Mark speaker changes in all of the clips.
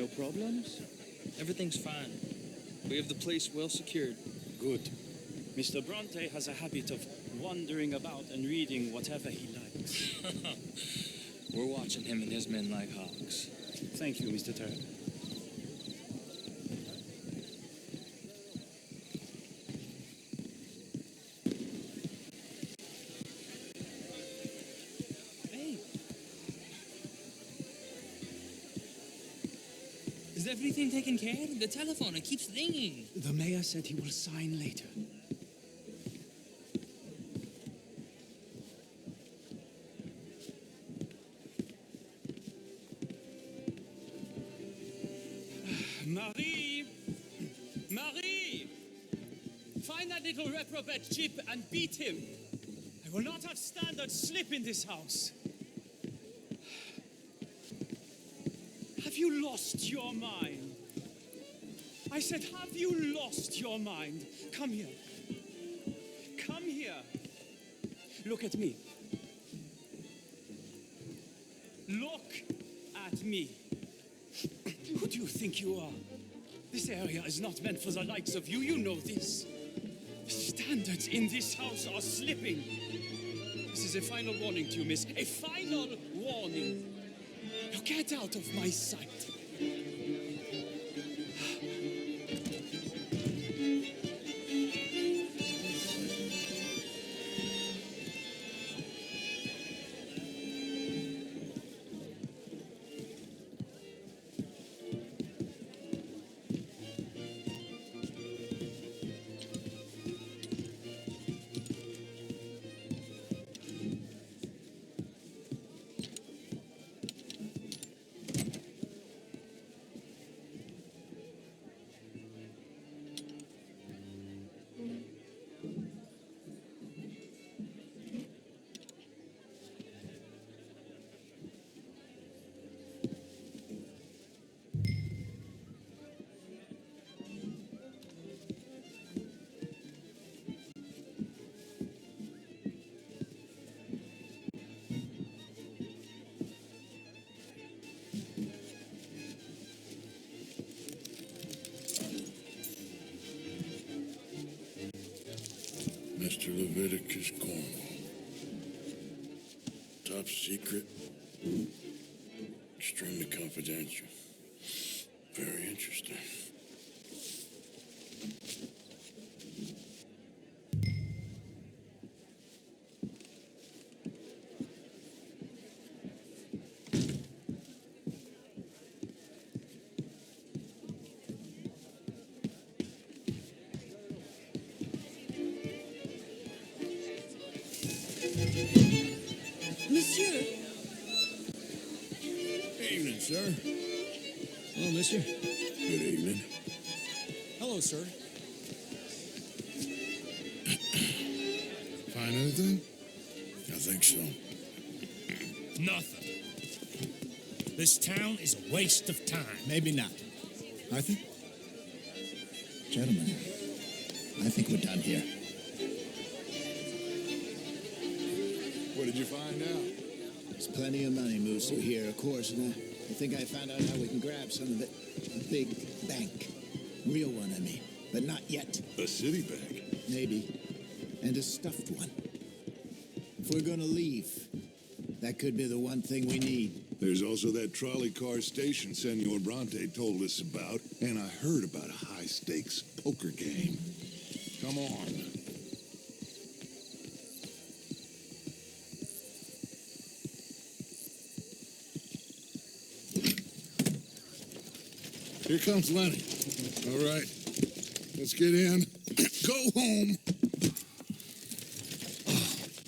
Speaker 1: No problems?
Speaker 2: Everything's fine. We have the place well secured.
Speaker 3: Good. Mr. Bronte has a habit of wandering about and reading whatever he likes.
Speaker 2: We're watching him and his men like hawks.
Speaker 3: Thank you, Mr. Turner.
Speaker 2: Hey! Is everything taken care of? The telephone, it keeps ringing.
Speaker 3: The mayor said he will sign later. Marie! Marie! Find that little reprobate Chip and beat him. I will not have standard slip in this house. Have you lost your mind? I said, have you lost your mind? Come here. Come here. Look at me. Look at me. Who do you think you are? This area is not meant for the likes of you. You know this. The standards in this house are slipping. This is a final warning to you, miss. A final warning. Now get out of my sight.
Speaker 4: Mr. Leviticus Cornwall. Top secret. Extremely confidential. Very interesting.
Speaker 1: Monsieur!
Speaker 4: Evening, sir.
Speaker 1: Hello, monsieur.
Speaker 4: Good evening.
Speaker 1: Hello, sir.
Speaker 4: Find anything? I think so.
Speaker 5: Nothing. This town is a waste of time.
Speaker 6: Maybe not. Arthur? Gentlemen, I think we're done here.
Speaker 4: What did you find out?
Speaker 6: There's plenty of money moves through here, of course, and I think I found out how we can grab some of it. A big bank. Real one, I mean. But not yet.
Speaker 4: A city bank.
Speaker 6: Maybe. And a stuffed one. If we're gonna leave, that could be the one thing we need.
Speaker 4: There's also that trolley car station Senor Bronte told us about, and I heard about a high-stakes poker game. Come on. Here comes Lenny. All right, let's get in. Go home.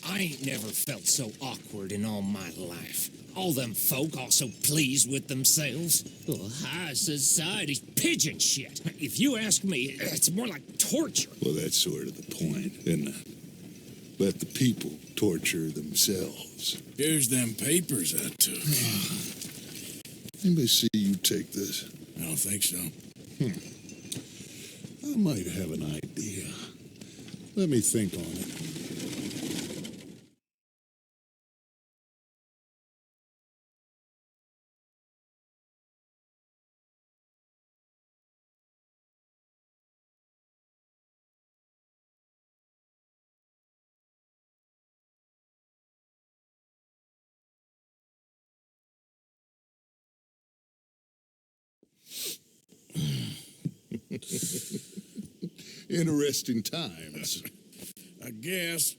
Speaker 5: I ain't never felt so awkward in all my life. All them folk all so pleased with themselves. Oh, high society's pigeon shit. If you ask me, it's more like torture.
Speaker 4: Well, that's sort of the point, isn't it? Let the people torture themselves.
Speaker 7: Here's them papers I took.
Speaker 4: Anybody see you take this?
Speaker 7: I don't think so.
Speaker 4: I might have an idea. Let me think on it. Interesting times.
Speaker 7: I guess.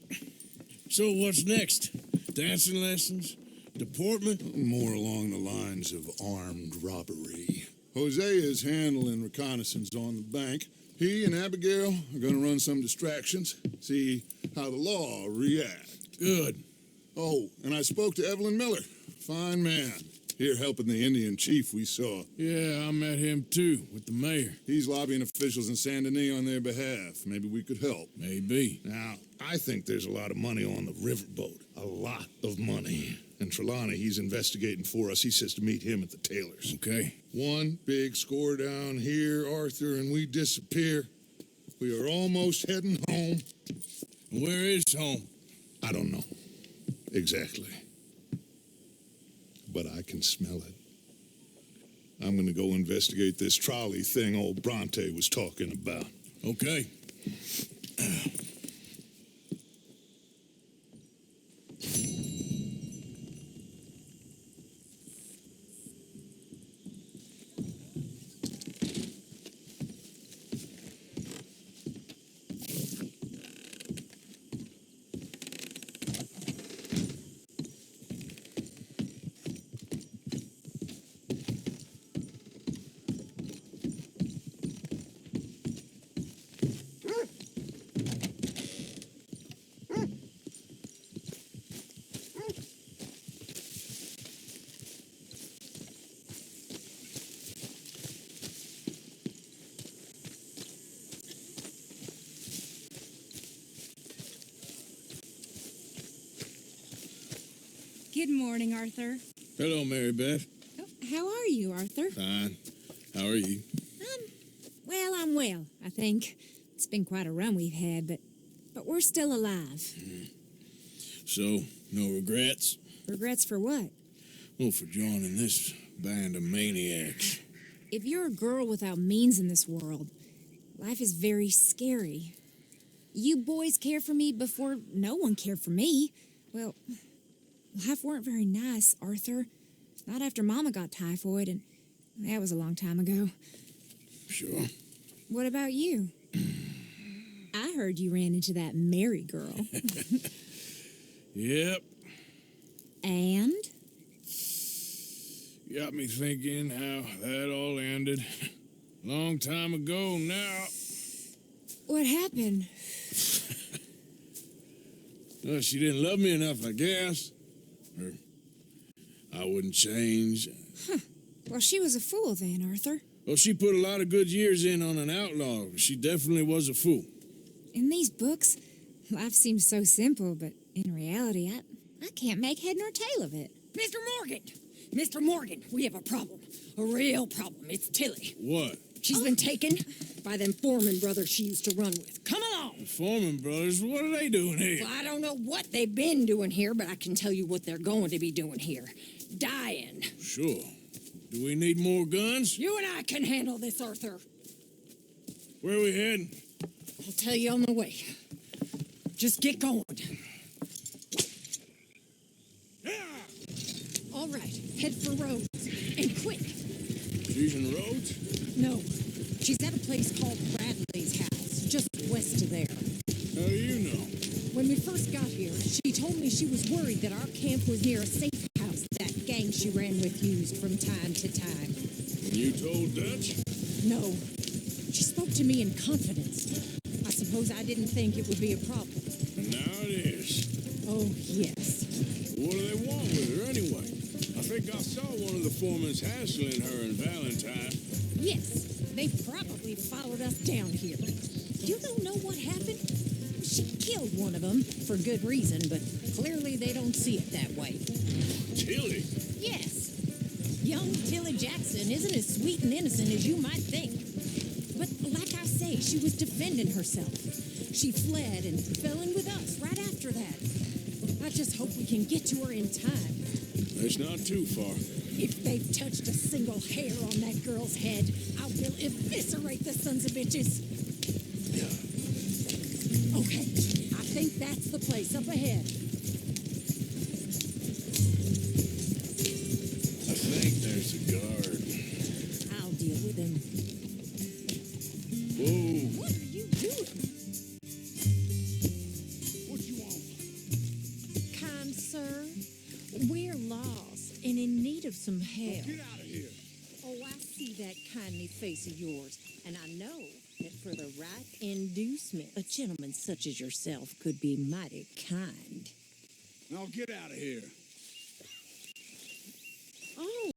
Speaker 7: So what's next? Dancing lessons? Deportment?
Speaker 4: More along the lines of armed robbery. Hosea is handling reconnaissance on the bank. He and Abigail are going to run some distractions, see how the law react.
Speaker 7: Good.
Speaker 4: Oh, and I spoke to Evelyn Miller. Fine man. Here helping the Indian chief we saw.
Speaker 7: Yeah, I met him too, with the mayor.
Speaker 4: He's lobbying officials in Saint Denis on their behalf. Maybe we could help.
Speaker 7: Maybe.
Speaker 4: Now, I think there's a lot of money on the riverboat. A lot of money. And Trelawney, he's investigating for us. He says to meet him at the Taylor's.
Speaker 7: Okay.
Speaker 4: One big score down here, Arthur, and we disappear. We are almost heading home.
Speaker 7: Where is home?
Speaker 4: I don't know exactly. But I can smell it. I'm going to go investigate this trolley thing old Bronte was talking about.
Speaker 7: Okay.
Speaker 8: Good morning, Arthur.
Speaker 7: Hello, Mary Beth.
Speaker 8: Oh, how are you, Arthur?
Speaker 7: Fine. How are you?
Speaker 8: I'm well, I think. It's been quite a run we've had, but we're still alive.
Speaker 7: So, no regrets?
Speaker 8: Regrets for what?
Speaker 7: Well, for joining this band of maniacs.
Speaker 8: If you're a girl without means in this world, life is very scary. You boys cared for me before no one cared for me. Well, life weren't very nice, Arthur. Not after Mama got typhoid, and that was a long time ago.
Speaker 7: Sure.
Speaker 8: What about you? I heard you ran into that Mary girl.
Speaker 7: Yep.
Speaker 8: And?
Speaker 7: Got me thinking how that all ended. Long time ago now.
Speaker 8: What happened?
Speaker 7: Well, she didn't love me enough, I guess. Or I wouldn't change.
Speaker 8: Huh. Well, she was a fool then, Arthur.
Speaker 7: Well, she put a lot of good years in on an outlaw. She definitely was a fool.
Speaker 8: In these books, life seems so simple, but in reality, I can't make head nor tail of it.
Speaker 9: Mr. Morgan! Mr. Morgan, we have a problem. A real problem. It's Tilly.
Speaker 7: What?
Speaker 9: She's been taken by them Foreman brothers she used to run with. Come along!
Speaker 7: The Foreman brothers, what are they doing here?
Speaker 9: Well, I don't know what they've been doing here, but I can tell you what they're going to be doing here. Dying.
Speaker 7: Sure. Do we need more guns?
Speaker 9: You and I can handle this, Arthur.
Speaker 7: Where are we heading?
Speaker 9: I'll tell you on the way. Just get going. All right, head for Rhodes. And quick.
Speaker 7: She's in Rhodes?
Speaker 9: No, she's at a place called Bradley's house, just west of there.
Speaker 7: How do you know?
Speaker 9: When we first got here, she told me she was worried that our camp was near a safe house that gang she ran with used from time to time.
Speaker 7: You told Dutch?
Speaker 9: No, she spoke to me in confidence. I suppose I didn't think it would be a problem.
Speaker 7: Now it is.
Speaker 9: Oh, yes.
Speaker 7: What do they want with her anyway? I think I saw one of the foremans hassling her and Valentine.
Speaker 9: Yes, they probably followed us down here. You don't know what happened? She killed one of them for good reason, but clearly they don't see it that way.
Speaker 7: Tilly?
Speaker 9: Yes. Young Tilly Jackson isn't as sweet and innocent as you might think. But like I say, she was defending herself. She fled and fell in with us right after that. I just hope we can get to her in time.
Speaker 7: That's not too far.
Speaker 9: If they've touched a single hair on that girl's head, I will eviscerate the sons of bitches. Okay, I think that's the place up ahead.
Speaker 7: I think there's a guard.
Speaker 9: I'll deal with him.
Speaker 7: out of here.
Speaker 9: Oh, I see that kindly face of yours, and I know that for the right inducement, a gentleman such as yourself could be mighty kind.
Speaker 7: Now get out of here.
Speaker 9: Oh,